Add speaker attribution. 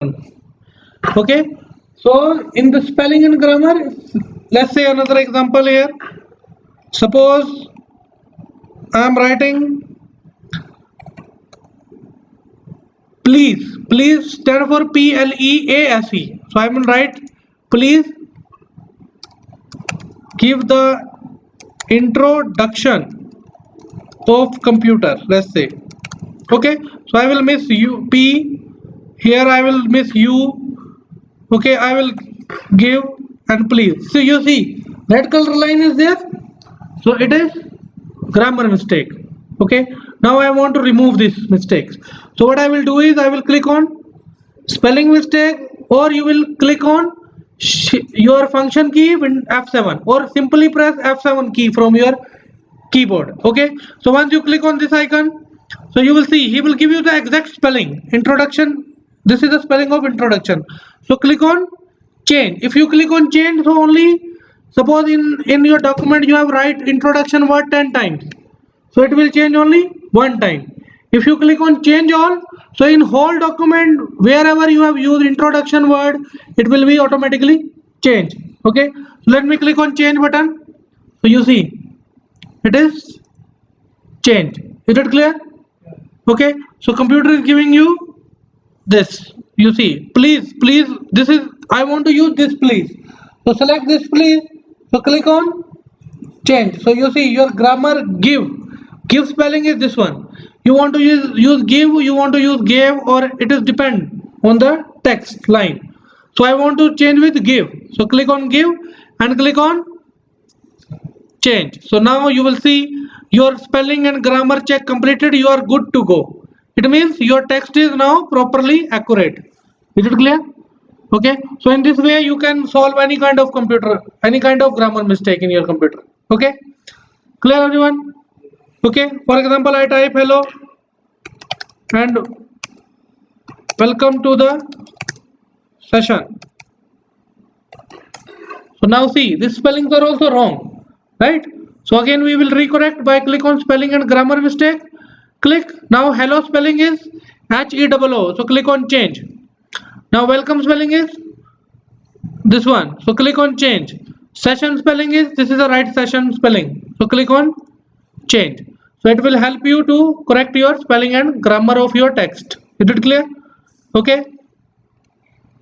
Speaker 1: Okay, so in the spelling and grammar, let's say another example here. Suppose I am writing please. Please stand for PLEASE. So I will write please give the introduction of computer, let's say. Okay, so I will miss you P, here I will miss U. Okay, I will give and please. So you see red color line is there, so it is grammar mistake. Okay, now I want to remove these mistakes. So what I will do is I will click on spelling mistake, or you will click on your function key in F7, or simply press F7 key from your keyboard. Okay, so once you click on this icon, so you will see he will give you the exact spelling. Introduction, this is the spelling of introduction. So click on change. If you click on change, so only suppose in your document you have write introduction word 10 times, so it will change only one time. If you click on change all, so in whole document wherever you have used introduction word, it will be automatically changed. Okay, so let me click on change button. So you see it is changed. Is it clear? Okay, so computer is giving you this. You see please, this is I want to use this please. So select this please. So click on change. So you see your grammar give spelling is this one. You want to use give, you want to use gave, or it is depend on the text line. So I want to change with give. So click on give and click on change. So now you will see your spelling and grammar check completed. You are good to go. It means your text is now properly accurate. Is it clear? Okay, so in this way you can solve any kind of grammar mistake in your computer. Okay, clear everyone? Okay, for example I type hello and welcome to the session. So now see these spellings are also wrong, right? So again we will recorrect by click on spelling and grammar mistake. Click. Now hello spelling is HEOO, so click on change. Now welcome spelling is this one, so click on change. Session spelling is this is the right session spelling, so click on change. So it will help you to correct your spelling and grammar of your text. Is it clear? Okay.